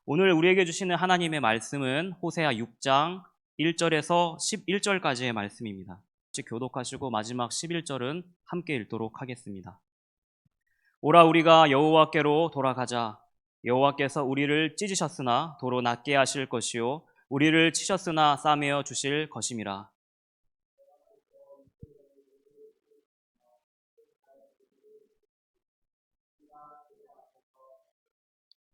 오늘 우리에게 주시는 하나님의 말씀은 호세아 6장 1절에서 11절까지의 말씀입니다. 교독하시고 마지막 11절은 함께 읽도록 하겠습니다. 오라 우리가 여호와께로 돌아가자. 여호와께서 우리를 찢으셨으나 도로 낫게 하실 것이요 우리를 치셨으나 싸매어 주실 것임이라.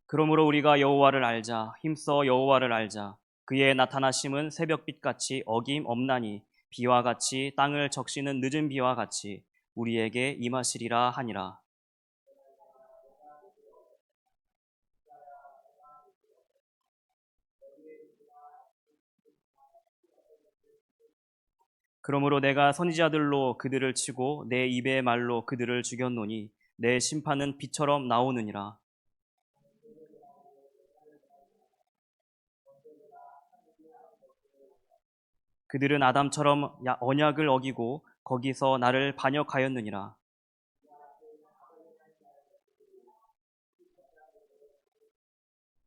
그러므로 우리가 여호와를 알자. 힘써 여호와를 알자. 그의 나타나심은 새벽빛같이 어김없나니 비와 같이 땅을 적시는 늦은 비와 같이 우리에게 임하시리라 하니라. 그러므로 내가 선지자들로 그들을 치고 내 입의 말로 그들을 죽였노니 내 심판은 비처럼 나오느니라. 그들은 아담처럼 언약을 어기고 거기서 나를 반역하였느니라.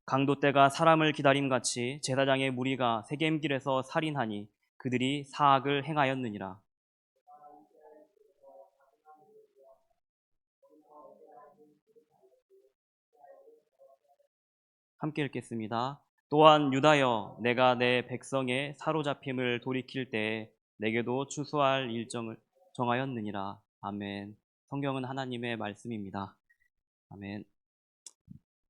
강도 때가 사람을 기다림같이 제사장의 무리가 세겜길에서 살인하니 그들이 사악을 행하였느니라. 함께 읽겠습니다. 또한 유다여, 내가 내 백성의 사로잡힘을 돌이킬 때에 내게도 추수할 일정을 정하였느니라. 아멘. 성경은 하나님의 말씀입니다. 아멘.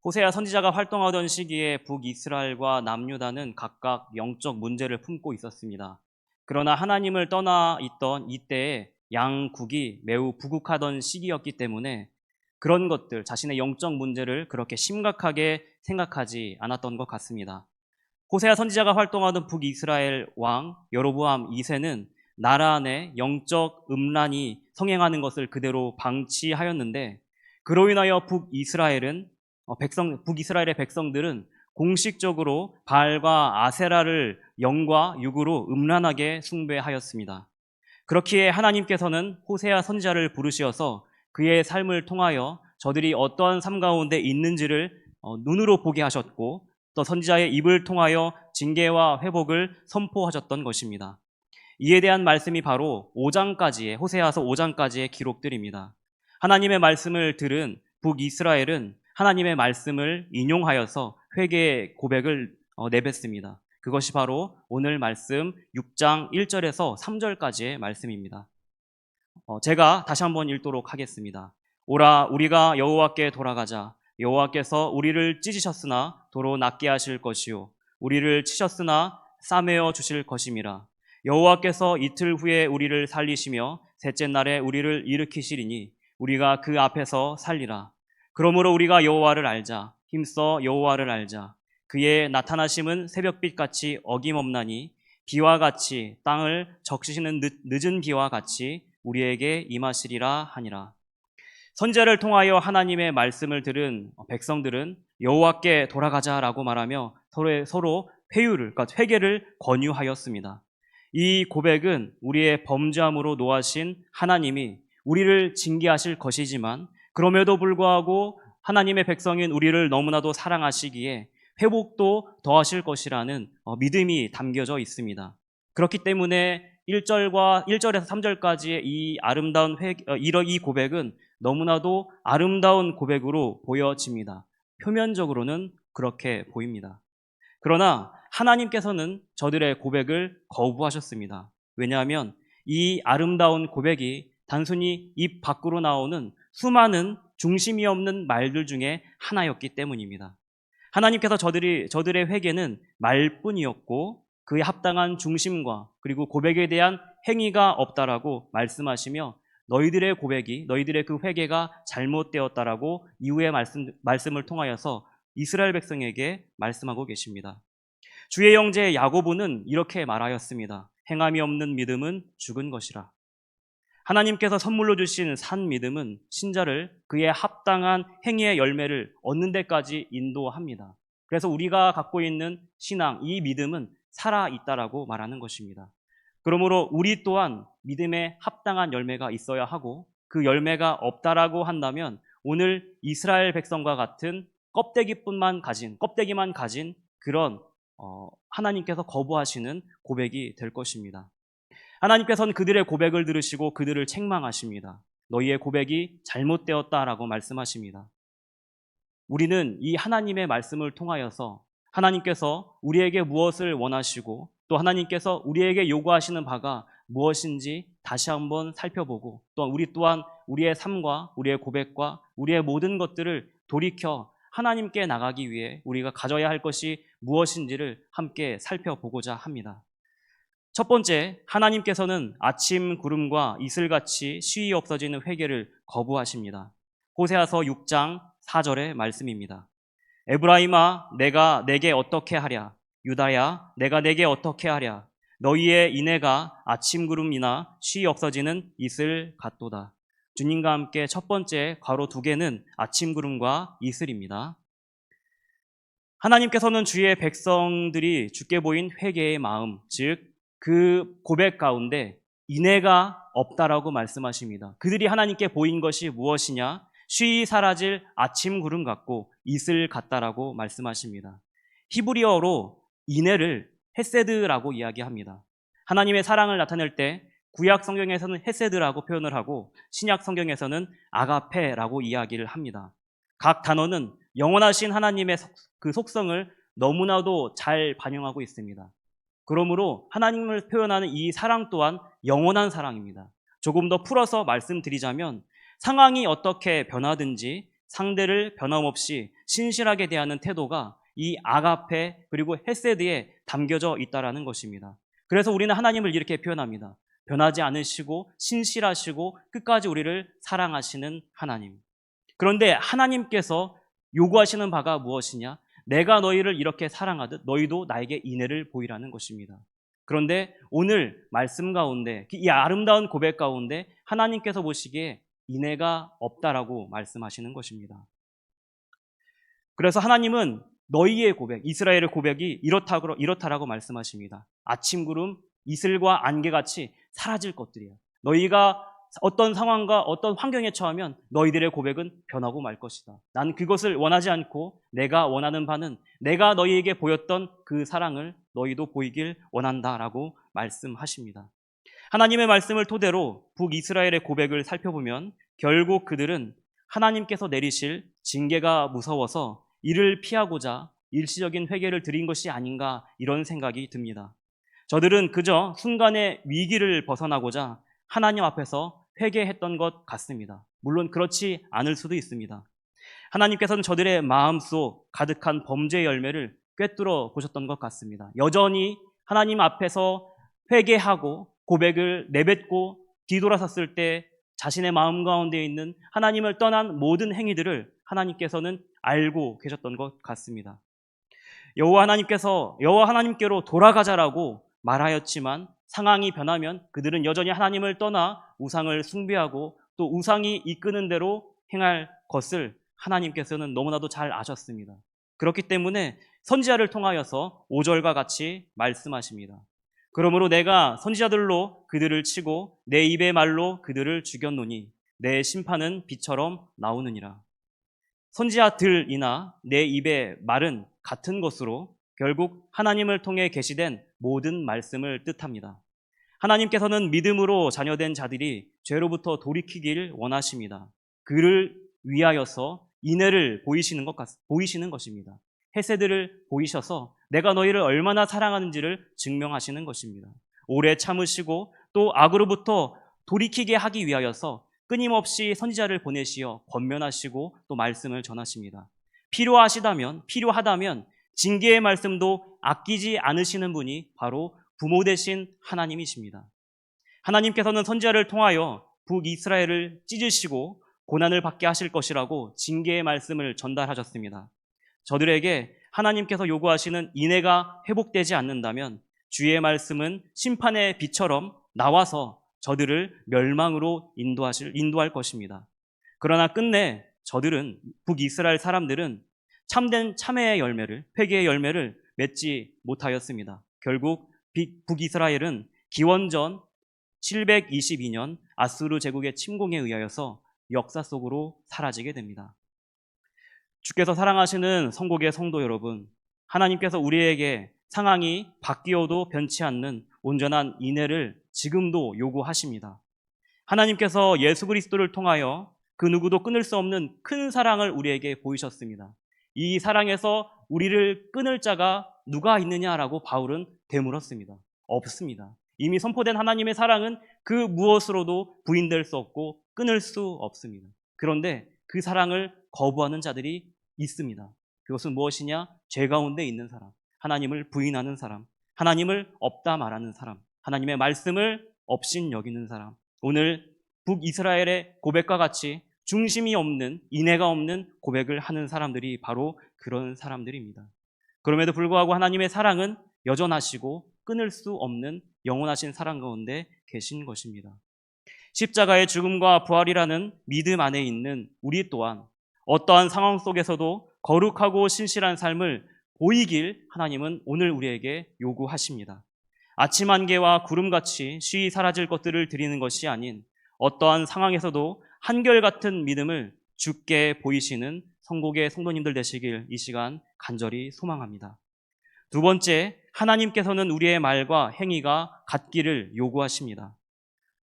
호세아 선지자가 활동하던 시기에 북이스라엘과 남유다는 각각 영적 문제를 품고 있었습니다. 그러나 하나님을 떠나 있던 이때에 양국이 매우 부국하던 시기였기 때문에 그런 것들, 자신의 영적 문제를 그렇게 심각하게 생각하지 않았던 것 같습니다. 호세아 선지자가 활동하던 북이스라엘 왕 여로보암 2세는 나라 내 영적 음란이 성행하는 것을 그대로 방치하였는데 그로 인하여 북이스라엘의 백성들은 공식적으로 바알과 아세라를 영과 육으로 음란하게 숭배하였습니다. 그렇기에 하나님께서는 호세아 선지자를 부르시어서 그의 삶을 통하여 저들이 어떠한 삶 가운데 있는지를 눈으로 보게 하셨고 또 선지자의 입을 통하여 징계와 회복을 선포하셨던 것입니다. 이에 대한 말씀이 바로 호세아서 5장까지의 기록들입니다. 하나님의 말씀을 들은 북이스라엘은 하나님의 말씀을 인용하여서 회개의 고백을 내뱉습니다. 그것이 바로 오늘 말씀 6장 1절에서 3절까지의 말씀입니다. 제가 다시 한번 읽도록 하겠습니다. 오라 우리가 여호와께 돌아가자. 여호와께서 우리를 찢으셨으나 도로 낫게 하실 것이요 우리를 치셨으나 싸매어 주실 것임이라. 여호와께서 이틀 후에 우리를 살리시며 셋째 날에 우리를 일으키시리니 우리가 그 앞에서 살리라. 그러므로 우리가 여호와를 알자. 힘써 여호와를 알자. 그의 나타나심은 새벽빛같이 어김없나니 비와 같이 땅을 적시는 늦은 비와 같이 우리에게 임하시리라 하니라. 선지자를 통하여 하나님의 말씀을 들은 백성들은 여호와께 돌아가자라고 말하며 서로 회개를 권유하였습니다. 이 고백은 우리의 범죄함으로 노하신 하나님이 우리를 징계하실 것이지만 그럼에도 불구하고 하나님의 백성인 우리를 너무나도 사랑하시기에 회복도 더하실 것이라는 믿음이 담겨져 있습니다. 그렇기 때문에 1절에서 3절까지의 이 아름다운 이 고백은 너무나도 아름다운 고백으로 보여집니다. 표면적으로는 그렇게 보입니다. 그러나 하나님께서는 저들의 고백을 거부하셨습니다. 왜냐하면 이 아름다운 고백이 단순히 입 밖으로 나오는 수많은 중심이 없는 말들 중에 하나였기 때문입니다. 하나님께서 저들의 회개는 말뿐이었고 그에 합당한 중심과 그리고 고백에 대한 행위가 없다라고 말씀하시며 너희들의 그 회개가 잘못되었다라고 이후의 말씀을 통하여서 이스라엘 백성에게 말씀하고 계십니다. 주의 형제 야고보는 이렇게 말하였습니다. 행함이 없는 믿음은 죽은 것이라. 하나님께서 선물로 주신 산 믿음은 신자를 그의 합당한 행위의 열매를 얻는 데까지 인도합니다. 그래서 우리가 갖고 있는 신앙, 이 믿음은 살아있다라고 말하는 것입니다. 그러므로 우리 또한 믿음에 합당한 열매가 있어야 하고 그 열매가 없다라고 한다면 오늘 이스라엘 백성과 같은 껍데기만 가진 그런 하나님께서 거부하시는 고백이 될 것입니다. 하나님께서는 그들의 고백을 들으시고 그들을 책망하십니다. 너희의 고백이 잘못되었다라고 말씀하십니다. 우리는 이 하나님의 말씀을 통하여서 하나님께서 우리에게 무엇을 원하시고 또 하나님께서 우리에게 요구하시는 바가 무엇인지 다시 한번 살펴보고 또 우리 또한 우리의 삶과 우리의 고백과 우리의 모든 것들을 돌이켜 하나님께 나가기 위해 우리가 가져야 할 것이 무엇인지를 함께 살펴보고자 합니다. 첫 번째, 하나님께서는 아침 구름과 이슬같이 쉬이 없어지는 회개를 거부하십니다. 호세아서 6장 4절의 말씀입니다. 에브라임아, 내가 내게 어떻게 하랴? 유다야, 내가 내게 어떻게 하랴? 너희의 인애가 아침 구름이나 쉬이 없어지는 이슬 같도다. 주님과 함께 첫 번째 괄호 2개는 아침 구름과 이슬입니다. 하나님께서는 주의 백성들이 주께 보인 회개의 마음, 즉 그 고백 가운데 인애가 없다라고 말씀하십니다. 그들이 하나님께 보인 것이 무엇이냐? 쉬이 사라질 아침 구름 같고 이슬 같다라고 말씀하십니다. 히브리어로 인애를 헤세드라고 이야기합니다. 하나님의 사랑을 나타낼 때 구약 성경에서는 헤세드라고 표현을 하고 신약 성경에서는 아가페라고 이야기를 합니다. 각 단어는 영원하신 하나님의 그 속성을 너무나도 잘 반영하고 있습니다. 그러므로 하나님을 표현하는 이 사랑 또한 영원한 사랑입니다. 조금 더 풀어서 말씀드리자면 상황이 어떻게 변하든지 상대를 변함없이 신실하게 대하는 태도가 이 아가페 그리고 헤세드에 담겨져 있다는 것입니다. 그래서 우리는 하나님을 이렇게 표현합니다. 변하지 않으시고 신실하시고 끝까지 우리를 사랑하시는 하나님. 그런데 하나님께서 요구하시는 바가 무엇이냐? 내가 너희를 이렇게 사랑하듯 너희도 나에게 인애를 보이라는 것입니다. 그런데 오늘 말씀 가운데 이 아름다운 고백 가운데 하나님께서 보시기에 인애가 없다라고 말씀하시는 것입니다. 그래서 하나님은 너희의 고백, 이스라엘의 고백이 이렇다라고 말씀하십니다. 아침 구름, 이슬과 안개같이 사라질 것들이야. 너희가 어떤 상황과 어떤 환경에 처하면 너희들의 고백은 변하고 말 것이다. 난 그것을 원하지 않고 내가 원하는 바는 내가 너희에게 보였던 그 사랑을 너희도 보이길 원한다라고 말씀하십니다. 하나님의 말씀을 토대로 북이스라엘의 고백을 살펴보면 결국 그들은 하나님께서 내리실 징계가 무서워서 이를 피하고자 일시적인 회개를 드린 것이 아닌가 이런 생각이 듭니다. 저들은 그저 순간의 위기를 벗어나고자 하나님 앞에서 회개했던 것 같습니다. 물론 그렇지 않을 수도 있습니다. 하나님께서는 저들의 마음속 가득한 범죄의 열매를 꿰뚫어 보셨던 것 같습니다. 여전히 하나님 앞에서 회개하고 고백을 내뱉고 뒤돌아섰을 때 자신의 마음 가운데 있는 하나님을 떠난 모든 행위들을 하나님께서는 알고 계셨던 것 같습니다. 여호와 하나님께로 돌아가자라고 말하였지만 상황이 변하면 그들은 여전히 하나님을 떠나 우상을 숭배하고 또 우상이 이끄는 대로 행할 것을 하나님께서는 너무나도 잘 아셨습니다. 그렇기 때문에 선지자를 통하여서 5절과 같이 말씀하십니다. 그러므로 내가 선지자들로 그들을 치고 내 입의 말로 그들을 죽였노니 내 심판은 비처럼 나오느니라. 선지자들이나 내 입의 말은 같은 것으로 결국 하나님을 통해 계시된 모든 말씀을 뜻합니다. 하나님께서는 믿음으로 자녀된 자들이 죄로부터 돌이키길 원하십니다. 그를 위하여서 인애를 보이시는 것입니다. 헤세드를 보이셔서 내가 너희를 얼마나 사랑하는지를 증명하시는 것입니다. 오래 참으시고 또 악으로부터 돌이키게 하기 위하여서 끊임없이 선지자를 보내시어 권면하시고 또 말씀을 전하십니다. 필요하다면 징계의 말씀도 아끼지 않으시는 분이 바로 부모 되신 하나님이십니다. 하나님께서는 선지자를 통하여 북이스라엘을 찢으시고 고난을 받게 하실 것이라고 징계의 말씀을 전달하셨습니다. 저들에게 하나님께서 요구하시는 인애가 회복되지 않는다면 주의 말씀은 심판의 빛처럼 나와서 저들을 멸망으로 인도할 것입니다. 그러나 끝내 저들은 북이스라엘 사람들은 참된 참회의 열매를, 회개의 열매를 맺지 못하였습니다. 결국 북이스라엘은 기원전 722년 아수르 제국의 침공에 의하여서 역사 속으로 사라지게 됩니다. 주께서 사랑하시는 성국의 성도 여러분, 하나님께서 우리에게 상황이 바뀌어도 변치 않는 온전한 인내를 지금도 요구하십니다. 하나님께서 예수 그리스도를 통하여 그 누구도 끊을 수 없는 큰 사랑을 우리에게 보이셨습니다. 이 사랑에서 우리를 끊을 자가 누가 있느냐라고 바울은 되물었습니다. 없습니다. 이미 선포된 하나님의 사랑은 그 무엇으로도 부인될 수 없고 끊을 수 없습니다. 그런데 그 사랑을 거부하는 자들이 있습니다. 그것은 무엇이냐? 죄 가운데 있는 사람, 하나님을 부인하는 사람, 하나님을 없다 말하는 사람, 하나님의 말씀을 업신 여기는 사람. 오늘 북이스라엘의 고백과 같이 중심이 없는, 인애가 없는 고백을 하는 사람들이 바로 그런 사람들입니다. 그럼에도 불구하고 하나님의 사랑은 여전하시고 끊을 수 없는 영원하신 사랑 가운데 계신 것입니다. 십자가의 죽음과 부활이라는 믿음 안에 있는 우리 또한 어떠한 상황 속에서도 거룩하고 신실한 삶을 보이길 하나님은 오늘 우리에게 요구하십니다. 아침 안개와 구름같이 쉬이 사라질 것들을 드리는 것이 아닌 어떠한 상황에서도 한결같은 믿음을 주께 보이시는 성국의 성도님들 되시길 이 시간 간절히 소망합니다. 두 번째, 하나님께서는 우리의 말과 행위가 같기를 요구하십니다.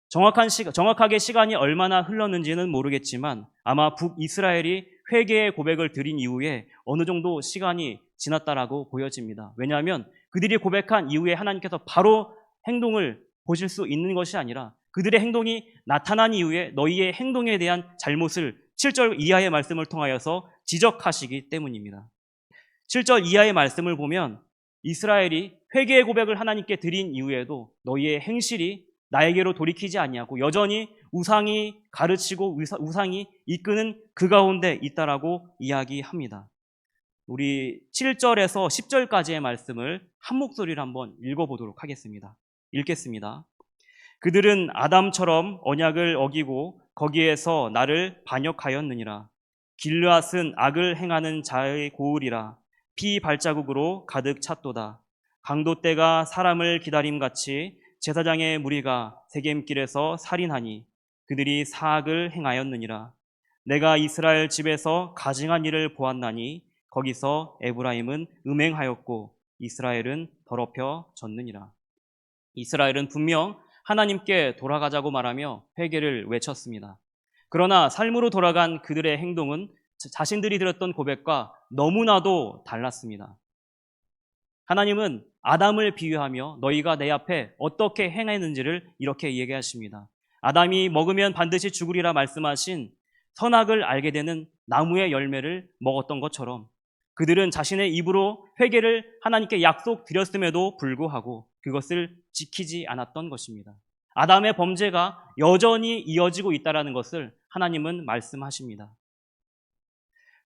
정확하게 시간이 얼마나 흘렀는지는 모르겠지만 아마 북이스라엘이 회개의 고백을 드린 이후에 어느 정도 시간이 지났다라고 보여집니다. 왜냐하면 그들이 고백한 이후에 하나님께서 바로 행동을 보실 수 있는 것이 아니라 그들의 행동이 나타난 이후에 너희의 행동에 대한 잘못을 7절 이하의 말씀을 통하여서 지적하시기 때문입니다. 7절 이하의 말씀을 보면 이스라엘이 회개의 고백을 하나님께 드린 이후에도 너희의 행실이 나에게로 돌이키지 아니하고 여전히 우상이 가르치고 우상이 이끄는 그 가운데 있다라고 이야기합니다. 우리 7절에서 10절까지의 말씀을 한 목소리로 한번 읽어보도록 하겠습니다. 읽겠습니다. 그들은 아담처럼 언약을 어기고 거기에서 나를 반역하였느니라. 길르앗은 악을 행하는 자의 고을이라. 피 발자국으로 가득 찼도다. 강도떼가 사람을 기다림같이 제사장의 무리가 세겜길에서 살인하니 그들이 사악을 행하였느니라. 내가 이스라엘 집에서 가증한 일을 보았나니 거기서 에브라임은 음행하였고 이스라엘은 더럽혀졌느니라. 이스라엘은 분명 하나님께 돌아가자고 말하며 회개를 외쳤습니다. 그러나 삶으로 돌아간 그들의 행동은 자신들이 드렸던 고백과 너무나도 달랐습니다. 하나님은 아담을 비유하며 너희가 내 앞에 어떻게 행했는지를 이렇게 얘기하십니다. 아담이 먹으면 반드시 죽으리라 말씀하신 선악을 알게 되는 나무의 열매를 먹었던 것처럼 그들은 자신의 입으로 회개를 하나님께 약속드렸음에도 불구하고 그것을 지키지 않았던 것입니다. 아담의 범죄가 여전히 이어지고 있다는 것을 하나님은 말씀하십니다.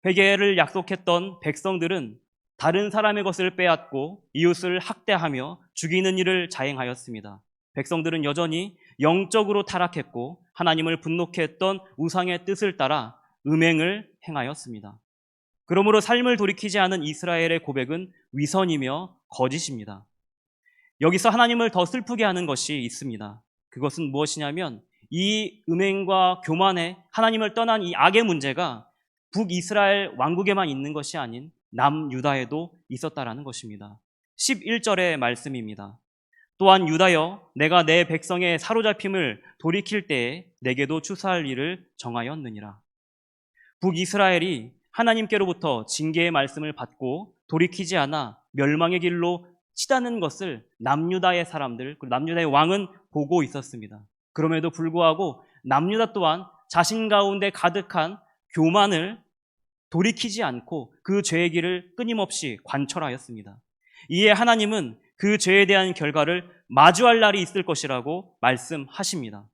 회개를 약속했던 백성들은 다른 사람의 것을 빼앗고 이웃을 학대하며 죽이는 일을 자행하였습니다. 백성들은 여전히 영적으로 타락했고 하나님을 분노케 했던 우상의 뜻을 따라 음행을 행하였습니다. 그러므로 삶을 돌이키지 않은 이스라엘의 고백은 위선이며 거짓입니다. 여기서 하나님을 더 슬프게 하는 것이 있습니다. 그것은 무엇이냐면 이 음행과 교만에 하나님을 떠난 이 악의 문제가 북이스라엘 왕국에만 있는 것이 아닌 남유다에도 있었다라는 것입니다. 11절의 말씀입니다. 또한 유다여 내가 내 백성의 사로잡힘을 돌이킬 때에 내게도 추수할 일을 정하였느니라. 북이스라엘이 하나님께로부터 징계의 말씀을 받고 돌이키지 않아 멸망의 길로 치닫는 것을 남유다의 사람들, 그리고 남유다의 왕은 보고 있었습니다. 그럼에도 불구하고 남유다 또한 자신 가운데 가득한 교만을 돌이키지 않고 그 죄의 길을 끊임없이 관철하였습니다. 이에 하나님은 그 죄에 대한 결과를 마주할 날이 있을 것이라고 말씀하십니다.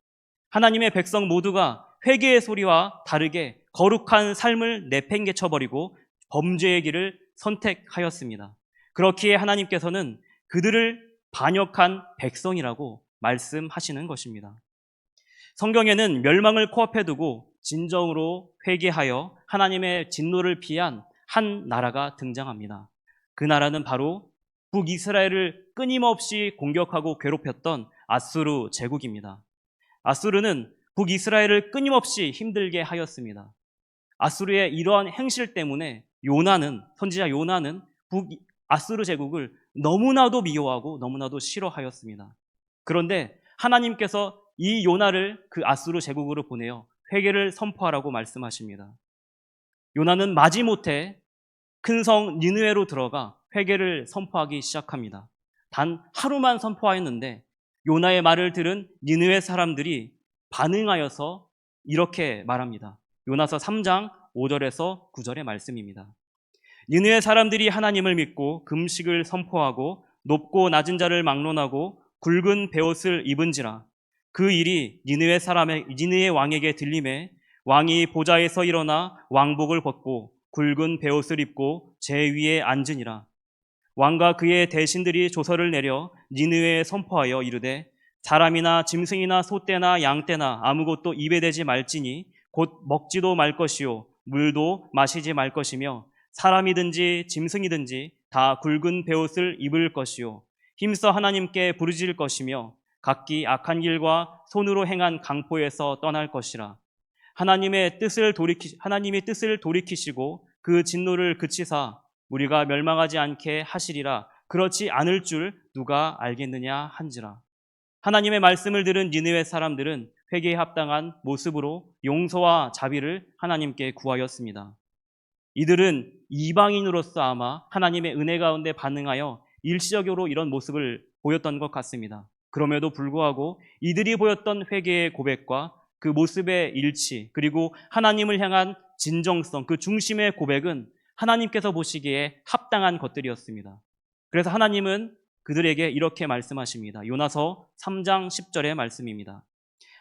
하나님의 백성 모두가 회개의 소리와 다르게 거룩한 삶을 내팽개쳐버리고 범죄의 길을 선택하였습니다. 그렇기에 하나님께서는 그들을 반역한 백성이라고 말씀하시는 것입니다. 성경에는 멸망을 코앞에 두고 진정으로 회개하여 하나님의 진노를 피한 한 나라가 등장합니다. 그 나라는 바로 북이스라엘을 끊임없이 공격하고 괴롭혔던 아수르 제국입니다. 아수르는 북이스라엘을 끊임없이 힘들게 하였습니다. 아수르의 이러한 행실 때문에 선지자 요나는 북아수르 제국을 너무나도 미워하고 너무나도 싫어하였습니다. 그런데 하나님께서 이 요나를 그 아수르 제국으로 보내어 회개를 선포하라고 말씀하십니다. 요나는 마지못해 큰 성 니느웨로 들어가 회개를 선포하기 시작합니다. 단 하루만 선포하였는데 요나의 말을 들은 니느웨 사람들이 반응하여서 이렇게 말합니다. 요나서 3장 5절에서 9절의 말씀입니다. 니느웨 사람들이 하나님을 믿고 금식을 선포하고 높고 낮은 자를 막론하고 굵은 베옷을 입은지라. 그 일이 니느웨 왕에게 들림에 왕이 보좌에서 일어나 왕복을 벗고 굵은 베옷을 입고 제 위에 앉으니라. 왕과 그의 대신들이 조서를 내려 니느웨에 선포하여 이르되 사람이나 짐승이나 소떼나 양떼나 아무것도 입에 대지 말지니 곧 먹지도 말 것이요 물도 마시지 말 것이며 사람이든지 짐승이든지 다 굵은 베옷을 입을 것이요 힘써 하나님께 부르짖을 것이며 각기 악한 길과 손으로 행한 강포에서 떠날 것이라. 하나님이 뜻을 돌이키시고 그 진노를 그치사 우리가 멸망하지 않게 하시리라. 그렇지 않을 줄 누가 알겠느냐 한지라. 하나님의 말씀을 들은 니느웨 사람들은 회개에 합당한 모습으로 용서와 자비를 하나님께 구하였습니다. 이들은 이방인으로서 아마 하나님의 은혜 가운데 반응하여 일시적으로 이런 모습을 보였던 것 같습니다. 그럼에도 불구하고 이들이 보였던 회개의 고백과 그 모습의 일치, 그리고 하나님을 향한 진정성, 그 중심의 고백은 하나님께서 보시기에 합당한 것들이었습니다. 그래서 하나님은 그들에게 이렇게 말씀하십니다. 요나서 3장 10절의 말씀입니다.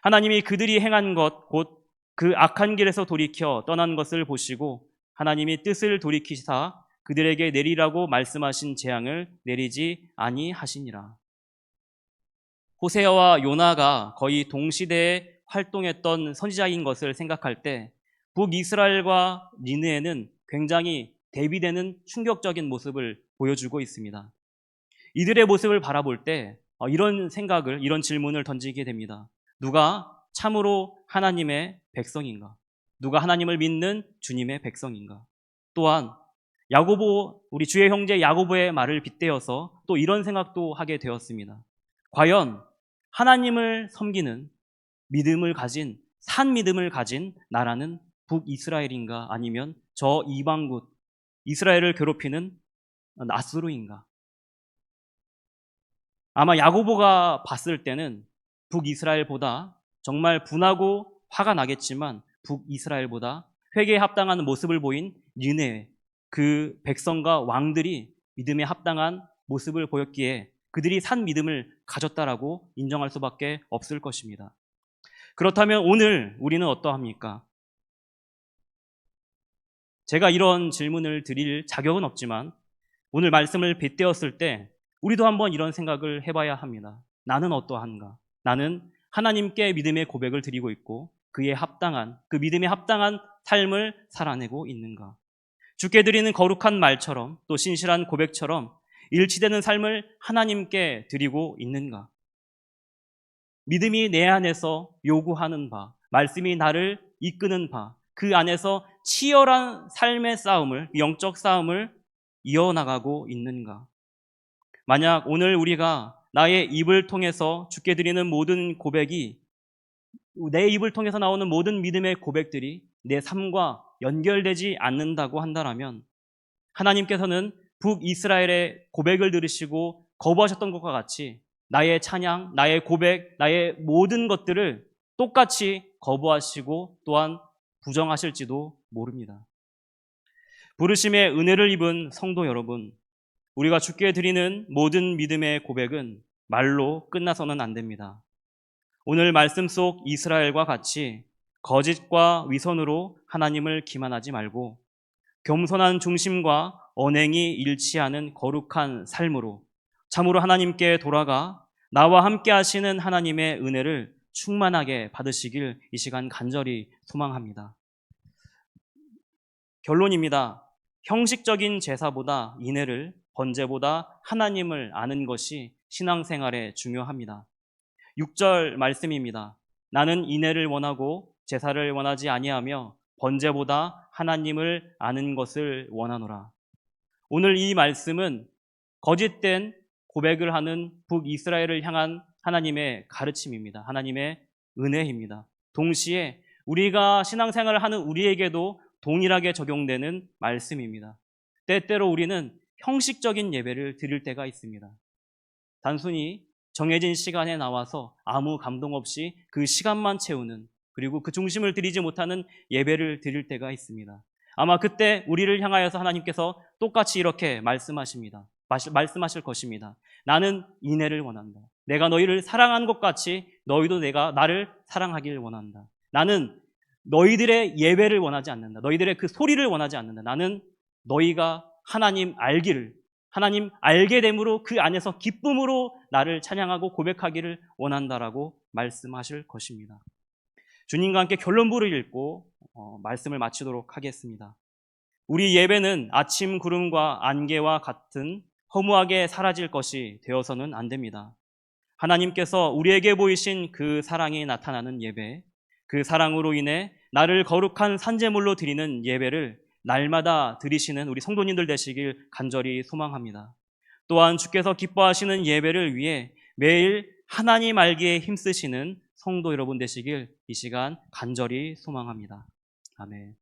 하나님이 그들이 행한 것, 곧 그 악한 길에서 돌이켜 떠난 것을 보시고 하나님이 뜻을 돌이키사 그들에게 내리라고 말씀하신 재앙을 내리지 아니하시니라. 호세아와 요나가 거의 동시대에 활동했던 선지자인 것을 생각할 때 북이스라엘과 니느웨는 굉장히 대비되는 충격적인 모습을 보여주고 있습니다. 이들의 모습을 바라볼 때 이런 질문을 던지게 됩니다. 누가 참으로 하나님의 백성인가? 누가 하나님을 믿는 주님의 백성인가? 또한 우리 주의 형제 야고보의 말을 빗대어서 또 이런 생각도 하게 되었습니다. 과연 하나님을 섬기는 산 믿음을 가진 나라는 북이스라엘인가? 아니면 저 이방국 이스라엘을 괴롭히는 아수르인가? 아마 야고보가 봤을 때는 북이스라엘보다 정말 분하고 화가 나겠지만 북이스라엘보다 회개에 합당한 모습을 보인 니느웨 그 백성과 왕들이 믿음에 합당한 모습을 보였기에 그들이 산 믿음을 가졌다라고 인정할 수밖에 없을 것입니다. 그렇다면 오늘 우리는 어떠합니까? 제가 이런 질문을 드릴 자격은 없지만 오늘 말씀을 빗대었을 때 우리도 한번 이런 생각을 해봐야 합니다. 나는 어떠한가? 나는 하나님께 믿음의 고백을 드리고 있고 그 믿음에 합당한 삶을 살아내고 있는가? 주께 드리는 거룩한 말처럼 또 신실한 고백처럼 일치되는 삶을 하나님께 드리고 있는가? 믿음이 내 안에서 요구하는 바, 말씀이 나를 이끄는 바, 그 안에서 치열한 삶의 영적 싸움을 이어나가고 있는가? 만약 오늘 우리가 나의 입을 통해서 주께 드리는 모든 고백이 내 입을 통해서 나오는 모든 믿음의 고백들이 내 삶과 연결되지 않는다고 한다면 하나님께서는 북이스라엘의 고백을 들으시고 거부하셨던 것과 같이 나의 찬양, 나의 고백, 나의 모든 것들을 똑같이 거부하시고 또한 부정하실지도 모릅니다. 부르심의 은혜를 입은 성도 여러분, 우리가 주께 드리는 모든 믿음의 고백은 말로 끝나서는 안 됩니다. 오늘 말씀 속 이스라엘과 같이 거짓과 위선으로 하나님을 기만하지 말고 겸손한 중심과 언행이 일치하는 거룩한 삶으로 참으로 하나님께 돌아가 나와 함께 하시는 하나님의 은혜를 충만하게 받으시길 이 시간 간절히 소망합니다. 결론입니다. 형식적인 제사보다 인애를, 번제보다 하나님을 아는 것이 신앙생활에 중요합니다. 6절 말씀입니다. 나는 인애를 원하고 제사를 원하지 아니하며 번제보다 하나님을 아는 것을 원하노라. 오늘 이 말씀은 거짓된 고백을 하는 북이스라엘을 향한 하나님의 가르침입니다. 하나님의 은혜입니다. 동시에 우리가 신앙생활을 하는 우리에게도 동일하게 적용되는 말씀입니다. 때때로 우리는 형식적인 예배를 드릴 때가 있습니다. 단순히 정해진 시간에 나와서 아무 감동 없이 그 시간만 채우는, 그리고 그 중심을 드리지 못하는 예배를 드릴 때가 있습니다. 아마 그때 우리를 향하여서 하나님께서 똑같이 이렇게 말씀하실 것입니다. 나는 인애를 원한다. 내가 너희를 사랑한 것 같이 너희도 나를 사랑하길 원한다. 나는 너희들의 예배를 원하지 않는다. 너희들의 그 소리를 원하지 않는다. 나는 너희가 하나님 알게 됨으로 그 안에서 기쁨으로 나를 찬양하고 고백하기를 원한다라고 말씀하실 것입니다. 주님과 함께 결론부를 읽고 말씀을 마치도록 하겠습니다. 우리 예배는 아침 구름과 안개와 같은 허무하게 사라질 것이 되어서는 안 됩니다. 하나님께서 우리에게 보이신 그 사랑이 나타나는 예배, 그 사랑으로 인해 나를 거룩한 산제물로 드리는 예배를 날마다 드리시는 우리 성도님들 되시길 간절히 소망합니다. 또한 주께서 기뻐하시는 예배를 위해 매일 하나님 알기에 힘쓰시는 성도 여러분 되시길 이 시간 간절히 소망합니다. 아멘.